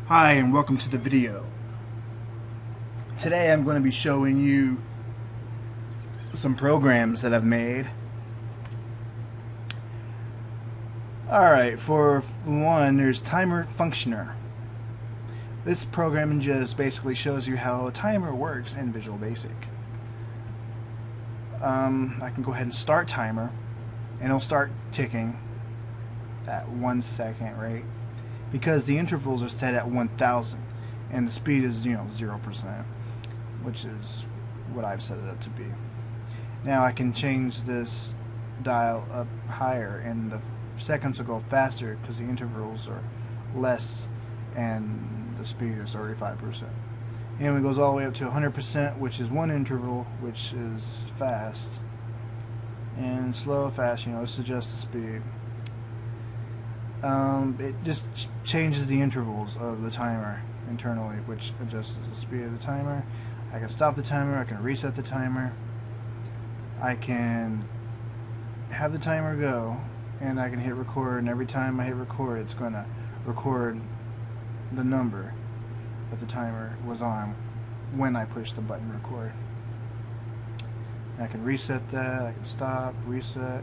Hi and welcome to the video. Today I'm going to be showing you some programs that I've made. Alright, for one, there's Timer Functioner. This program just basically shows you how a timer works in Visual Basic. I can go ahead and start timer and it'll start ticking at 1 second rate because the intervals are set at 1000 and the speed is 0%, which is what I've set it up to be. Now I can change this dial up higher and the seconds will go faster because the intervals are less and the speed is 35%. And it goes all the way up to 100%, which is one interval, which is fast, and slow, fast, this is just the speed. It just changes the intervals of the timer internally, which adjusts the speed of the timer. I can stop the timer, I can reset the timer, I can have the timer go, and I can hit record, and every time I hit record it's going to record the number that the timer was on when I push the button record. And I can reset that, I can stop, reset,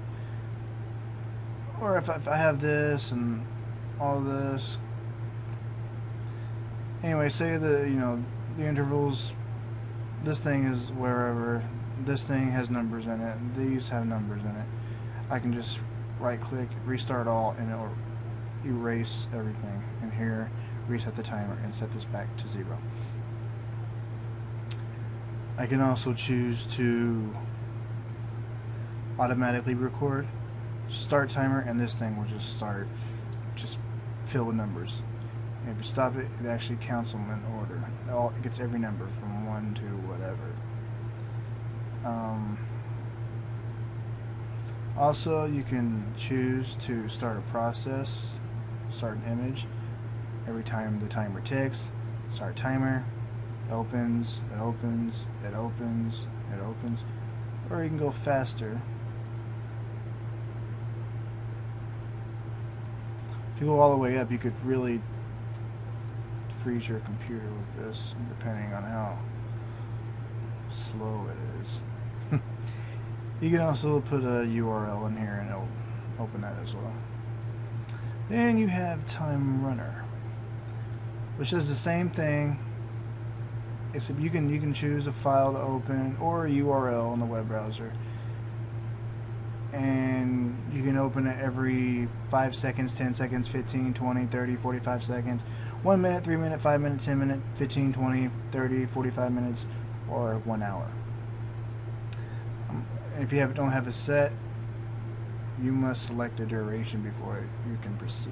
or if I have this and all of this. Anyway, say the intervals, this thing is wherever, this thing has numbers in it, these have numbers in it. I can just right click, restart all, and it'll erase everything. And here, reset the timer and set this back to 0. I can also choose to automatically record, start timer, and this thing will just start, just fill with numbers. And if you stop it, it actually counts them in order. It gets every number from 1 to whatever. Also, you can choose to start a process, start an image. Every time the timer ticks, start timer, opens, it opens, it opens, it opens. Or you can go faster. If you go all the way up, you could really freeze your computer with this, depending on how slow it is. You can also put a URL in here and it'll open that as well. Then you have Time Runner, which does the same thing, except you can choose a file to open or a URL in the web browser, and you can open it every 5 seconds, 10 seconds, 15, 20, 30, 45 seconds, 1 minute, 3 minute, 5 minute, 10 minute, 15, 20, 30, 45 minutes, or 1 hour. If you don't have it set, you must select a duration before you can proceed.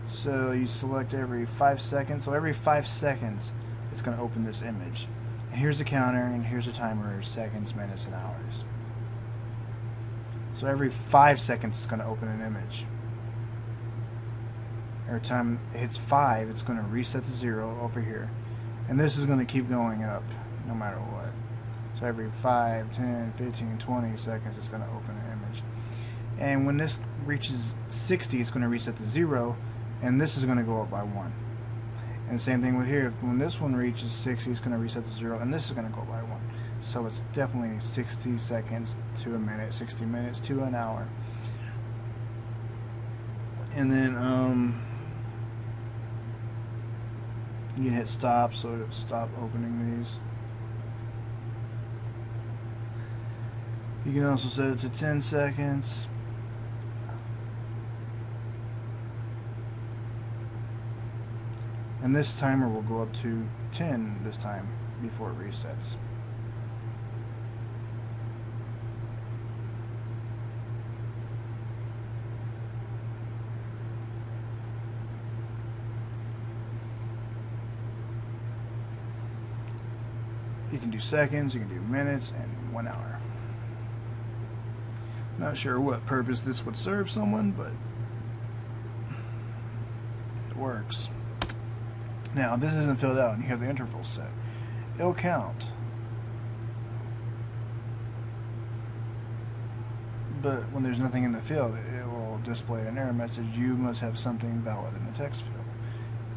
So you select every 5 seconds. So every 5 seconds, it's going to open this image. And here's the counter, and here's the timer, seconds, minutes, and hours. So every 5 seconds, it's going to open an image. Every time it hits 5, it's going to reset to 0 over here. And this is going to keep going up, no matter what. So every 5, 10, 15, 20 seconds, it's going to open an image. And when this reaches 60, it's going to reset to 0, and this is going to go up by 1. And same thing with here. When this one reaches 60, it's going to reset to 0, and this is going to go by 1. So it's definitely 60 seconds to a minute, 60 minutes to an hour. And then you can hit stop, so it'll stop opening these. You can also set it to 10 seconds. And this timer will go up to 10 this time before it resets. You can do seconds, you can do minutes, and 1 hour. Not sure what purpose this would serve someone, but it works. Now, this isn't filled out, and you have the interval set. It'll count. But when there's nothing in the field, it will display an error message. You must have something valid in the text field.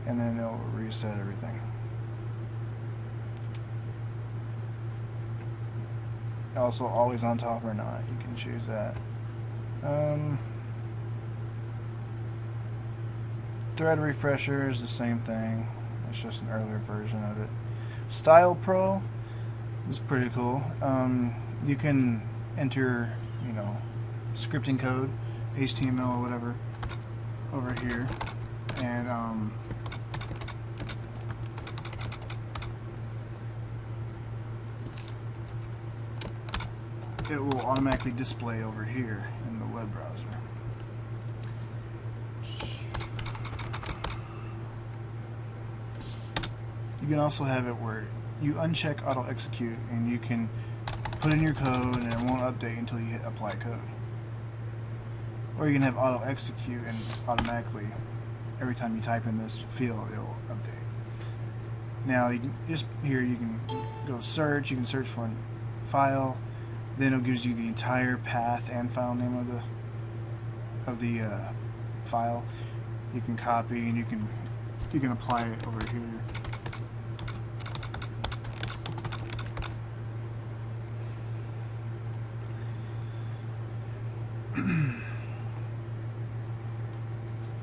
and then it'll reset everything. Also, always on top or not, you can choose that. Thread refresher is the same thing. It's just an earlier version of it. Style Pro is pretty cool. You can enter, you know, scripting code, HTML or whatever, over here, and it will automatically display over here in the web browser. You can also have it where you uncheck auto execute and you can put in your code and it won't update until you hit apply code. Or you can have auto execute and automatically every time you type in this field it will update. Now you can just here you can go search, you can search for a file, then it gives you the entire path and file name of the file. You can copy and you can apply it over here.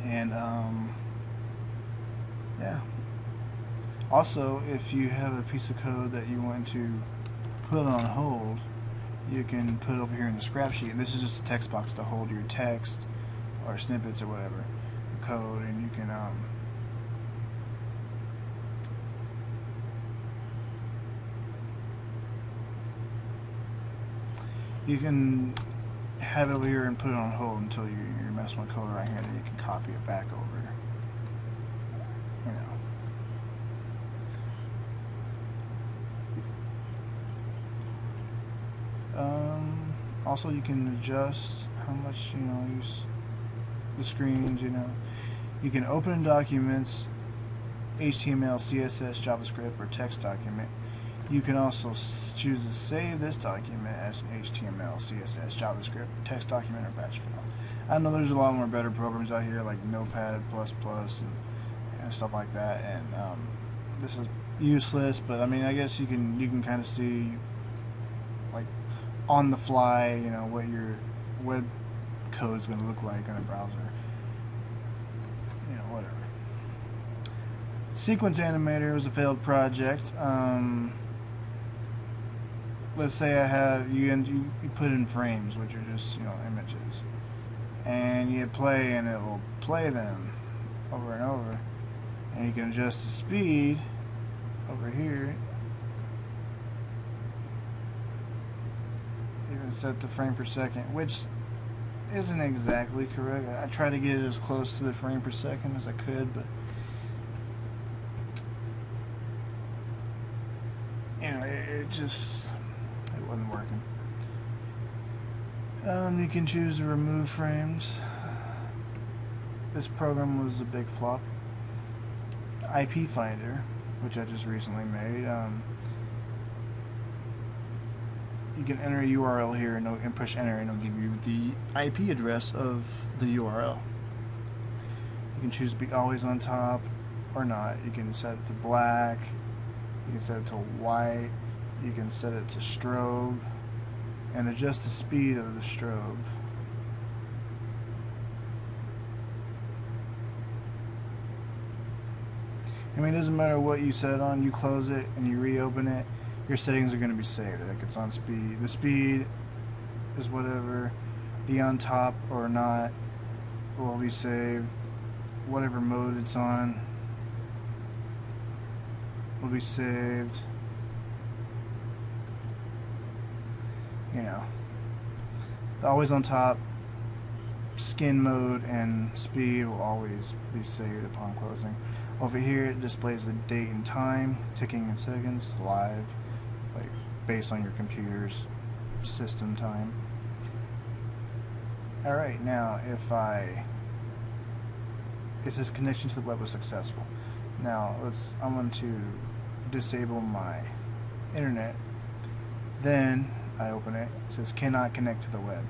And yeah. Also, if you have a piece of code that you want to put on hold, you can put it over here in the scrap sheet. And this is just a text box to hold your text or snippets or whatever code, and you can have it over here and put it on hold until you're messing with code right here, then you can copy it back over. You know. Also, you can adjust how much use the screens. You can open documents, HTML, CSS, JavaScript, or text document. You can also choose to save this document as an HTML, CSS, JavaScript, text document, or batch file. I know there's a lot more better programs out here like Notepad++ and stuff like that, and this is useless. But I mean, I guess you can kind of see, like, on the fly, what your web code is going to look like in a browser. Whatever. Sequence Animator was a failed project. Let's say I have you put in frames, which are just images, and you hit play, and it will play them over and over, and you can adjust the speed over here. You can set the frame per second, which isn't exactly correct. I try to get it as close to the frame per second as I could, but it wasn't working. You can choose to remove frames. This program was a big flop. IP Finder, which I just recently made. You can enter a URL here and push enter, and it'll give you the IP address of the URL. You can choose to be always on top or not. You can set it to black. You can set it to white. You can set it to strobe and adjust the speed of the strobe. I mean, it doesn't matter what you set on. You close it and you reopen it, your settings are going to be saved. Like, it's on speed. The speed is whatever. The on top or not will be saved. Whatever mode it's on will be saved. The always on top, skin mode, and speed will always be saved upon closing. Over here it displays the date and time, ticking in seconds, live, like based on your computer's system time. Alright, now if this connection to the web was successful. Now I'm going to disable my internet. Then I open it. It says cannot connect to the web.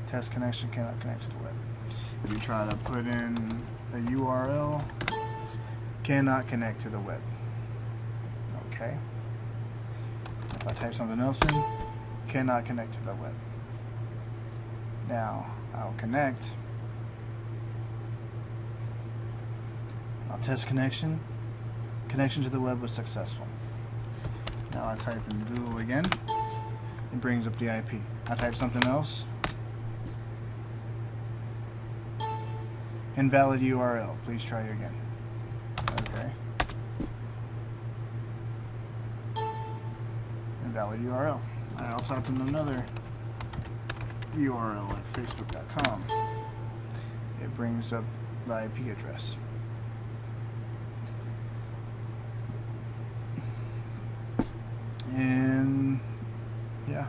Test connection cannot connect to the web. If you try to put in a URL, cannot connect to the web. Okay. If I type something else in, cannot connect to the web. Now I'll connect. I'll test connection. Connection to the web was successful. Now I type in Google again. It brings up the IP. I type something else. Invalid URL. Please try again. Okay. Invalid URL. I'll type in another URL like facebook.com. It brings up the IP address. And yeah,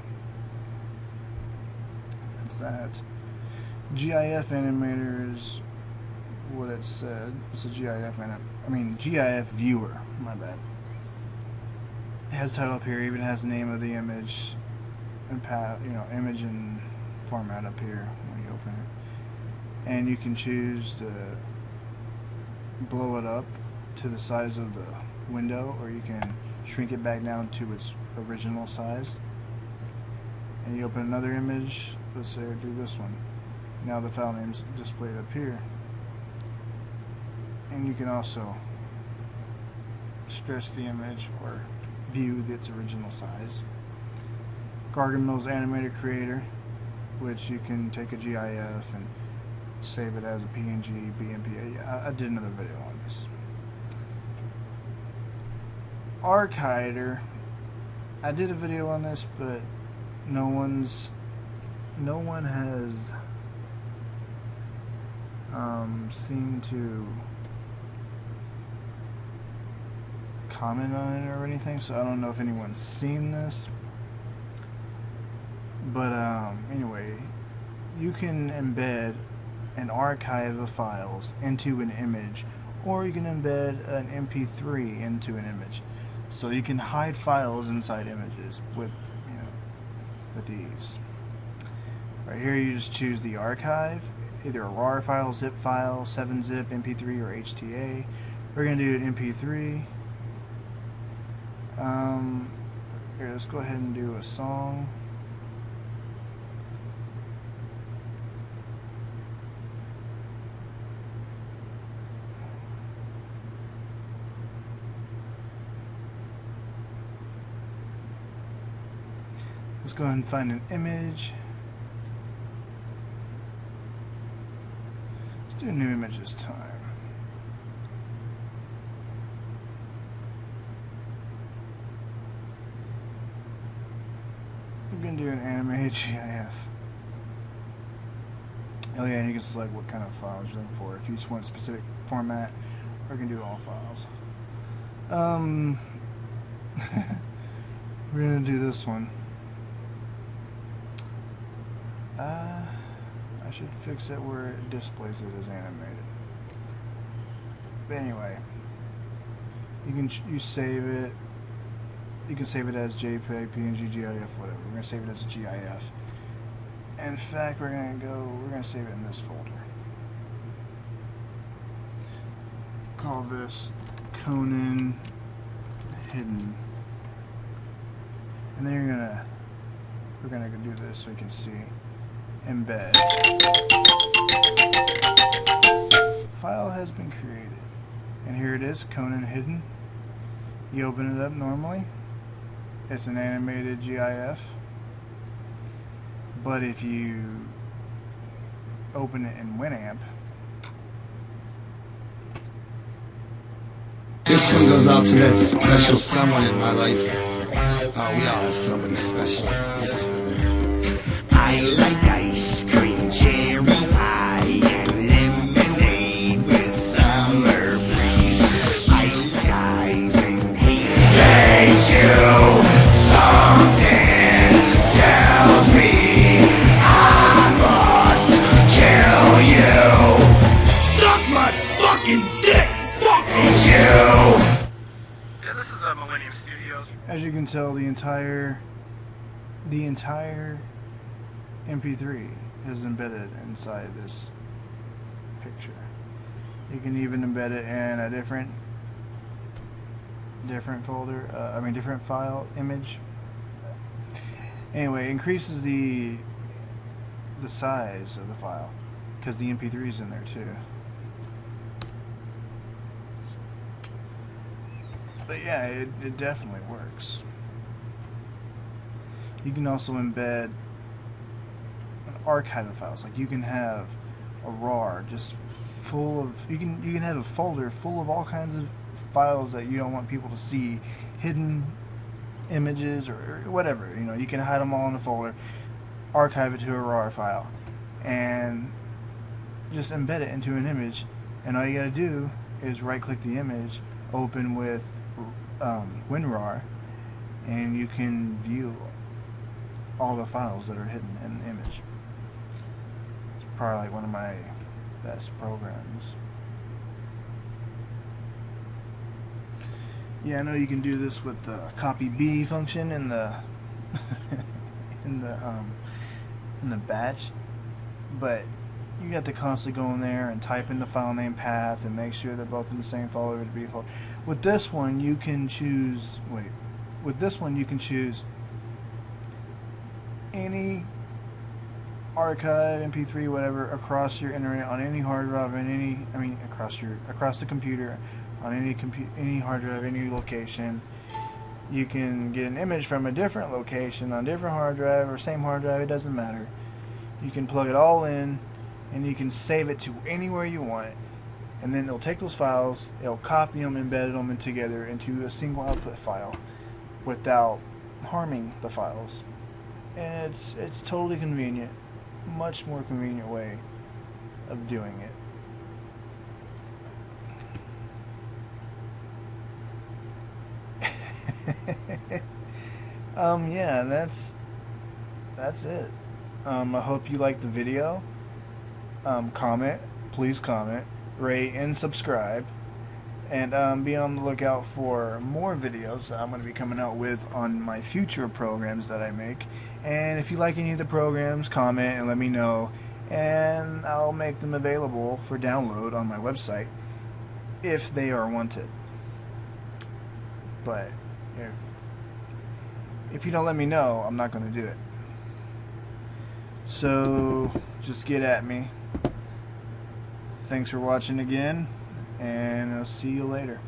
that's that. GIF animator is what it said. It's a GIF GIF viewer. My bad. It has title up here. Even has the name of the image and path. Image and format up here when you open it. And you can choose to blow it up to the size of the window, or you can shrink it back down to its original size. And you open another image. Let's say I do this one. Now the file name is displayed up here. And you can also stretch the image or view its original size. Gargamel's Animator Creator, which you can take a GIF and save it as a PNG, BMP. I did another video on this. Archider, I did a video on this, but no one has seemed to comment on it or anything, so I don't know if anyone's seen this. But anyway, you can embed an archive of files into an image, or you can embed an MP3 into an image. So you can hide files inside images with ease. Right here you just choose the archive, either a RAR file, zip file, 7-zip, MP3, or HTA. We're going to do an MP3. Here, let's go ahead and do a song. Let's go ahead and find an image. Let's do a new image this time. We're going to do an animated GIF. Oh yeah, and you can select what kind of files you're looking for. If you just want a specific format, or you can do all files. We're going to do this one. I should fix it where it displays it as animated. But anyway, you save it. You can save it as JPEG, PNG, GIF, whatever. We're gonna save it as a GIF. In fact, we're gonna save it in this folder. Call this Conan Hidden. And then we're gonna go do this so you can see. Embed. File has been created. And here it is, Conan Hidden. You open it up normally. It's an animated GIF. But if you open it in Winamp, this one goes out to that special someone in my life. Oh, we all have somebody special. This is for them. I like ice cream, cherry pie, and lemonade with summer breeze. I like guys and hate you. Something tells me I must kill you. Suck my fucking dick. Fuck you. Yeah, this is Millennium Studios. As you can tell, the entire MP3 is embedded inside this picture. You can even embed it in a different different folder. Different file image. Anyway, it increases the size of the file because the MP3 is in there too. But yeah, it definitely works. You can also embed an archive of files. Like you can have a RAR just full of, you can have a folder full of all kinds of files that you don't want people to see, hidden images or whatever. You know, you can hide them all in a folder, archive it to a RAR file, and just embed it into an image. And all you gotta do is right click the image, open with WinRAR, and you can view all the files that are hidden in the image. It's probably like one of my best programs. Yeah, I know you can do this with the copy B function in the in the batch, but you have to constantly go in there and type in the file name path and make sure they're both in the same folder to be folder. With this one, you can choose. With this one, you can choose any archive, MP3, whatever, across your internet on any hard drive in any, across the computer on any hard drive, any location. You can get an image from a different location on a different hard drive or same hard drive. It doesn't matter. You can plug it all in, and you can save it to anywhere you want. And then it'll take those files, it'll copy them, embed them together into a single output file without harming the files. And it's totally convenient, much more convenient way of doing it. Yeah, that's it. I hope you liked the video. Please comment, rate, and subscribe. And be on the lookout for more videos that I'm going to be coming out with on my future programs that I make. And if you like any of the programs, comment and let me know, and I'll make them available for download on my website if they are wanted. But if you don't let me know, I'm not going to do it. So just get at me. Thanks for watching again, and I'll see you later.